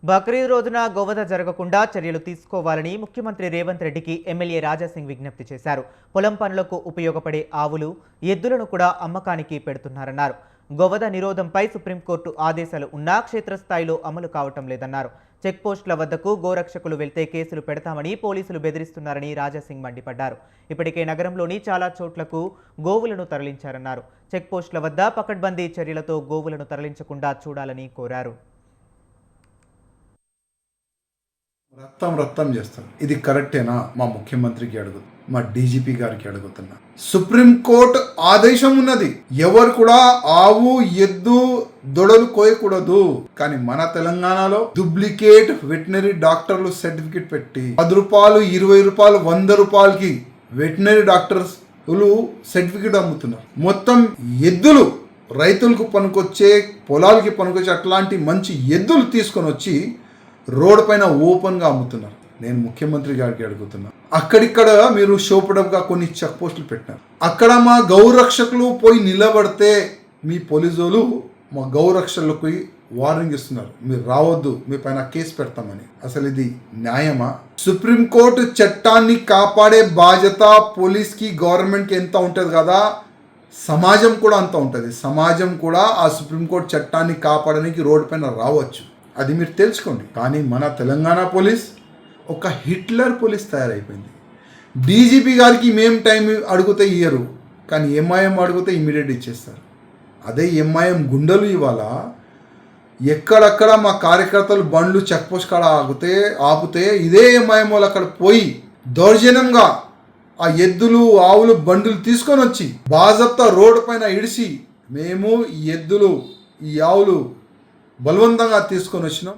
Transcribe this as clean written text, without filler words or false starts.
బక్రీద్ రోజున గోవధ జరగకుండా చర్యలు తీసుకోవాలని ముఖ్యమంత్రి రేవంత్ రెడ్డికి ఎమ్మెల్యే రాజాసింగ్ విజ్ఞప్తి చేశారు. పొలం పనులకు ఉపయోగపడే ఆవులు, ఎద్దులను కూడా అమ్మకానికి పెడుతున్నారన్నారు. గోవధ నిరోధంపై సుప్రీంకోర్టు ఆదేశాలు ఉన్నా క్షేత్రస్థాయిలో అమలు కావటం లేదన్నారు. చెక్పోస్టుల వద్దకు గోరక్షకులు వెళ్తే కేసులు పెడతామని పోలీసులు బెదిరిస్తున్నారని రాజాసింగ్ మండిపడ్డారు. ఇప్పటికే నగరంలోని చాలా చోట్లకు గోవులను తరలించారన్నారు. చెక్పోస్టుల వద్ద పకడ్బందీ చర్యలతో గోవులను తరలించకుండా చూడాలని కోరారు. రక్తం చేస్తారు. ఇది కరెక్టేనా? మా ముఖ్యమంత్రికి అడుగు, మా డీజీపీ గారికి అడుగుతున్నా. సుప్రీంకోర్టు ఆదేశం ఉన్నది, ఎవరు కూడా ఆవు, ఎద్దు, దొడలు కోయకూడదు. కానీ మన తెలంగాణలో డూప్లికేట్ వెటనరీ డాక్టర్లు సర్టిఫికెట్ పెట్టి 10 రూపాయలు, 20 రూపాయలు, 100 రూపాయలకి వెటనరీ డాక్టర్స్ సర్టిఫికెట్ అమ్ముతున్నారు. మొత్తం ఎద్దులు రైతులకు పనికొచ్చే, పొలాలకి పనికొచ్చే అట్లాంటి మంచి ఎద్దులు తీసుకొని వచ్చి రోడ్ పైన ఓపెన్గా అమ్ముతున్నారు. నేను ముఖ్యమంత్రి గారికి అడుగుతున్నా, అక్కడిక్కడ మీరు షోపడప్గా కొన్ని చెక్ పోస్టులు పెట్టినారు. అక్కడ మా గౌరక్షకులు పోయి నిలబడితే మీ పోలీసులు మా గౌరక్షకులకు వార్నింగ్ ఇస్తున్నారు, మీరు రావద్దు, మీ పైన కేసు పెడతామని. అసలు ఇది న్యాయమా? సుప్రీంకోర్టు చట్టాన్ని కాపాడే బాధ్యత పోలీస్కి, గవర్నమెంట్కి ఎంత ఉంటుంది కదా, సమాజం కూడా అంత ఉంటుంది. సమాజం కూడా ఆ సుప్రీంకోర్టు చట్టాన్ని కాపాడడానికి రోడ్డు పైన రావచ్చు, అది మీరు తెలుసుకోండి. కానీ మన తెలంగాణ పోలీస్ ఒక హిట్లర్ పోలీస్ తయారైపోయింది. డీజీపీ గారికి మేము టైం అడిగితే ఇయ్యరు, కానీ ఎంఐఎం అడిగితే ఇమీడియట్ ఇచ్చేస్తారు. అదే ఎంఐఎం గుండెలు ఇవాళ ఎక్కడక్కడ మా కార్యకర్తలు బండ్లు చెక్ పోస్ట్ కాడ ఆపితే ఇదే ఎంఐఎం వాళ్ళు అక్కడ పోయి దౌర్జన్యంగా ఆ ఎద్దులు, ఆవులు, బండ్లు తీసుకొని వచ్చి బాజప్తా రోడ్డు పైన ఇడిసి మేము ఈ ఎద్దులు, ఈ ఆవులు బలవంతంగా తీసుకొని వచ్చినాం.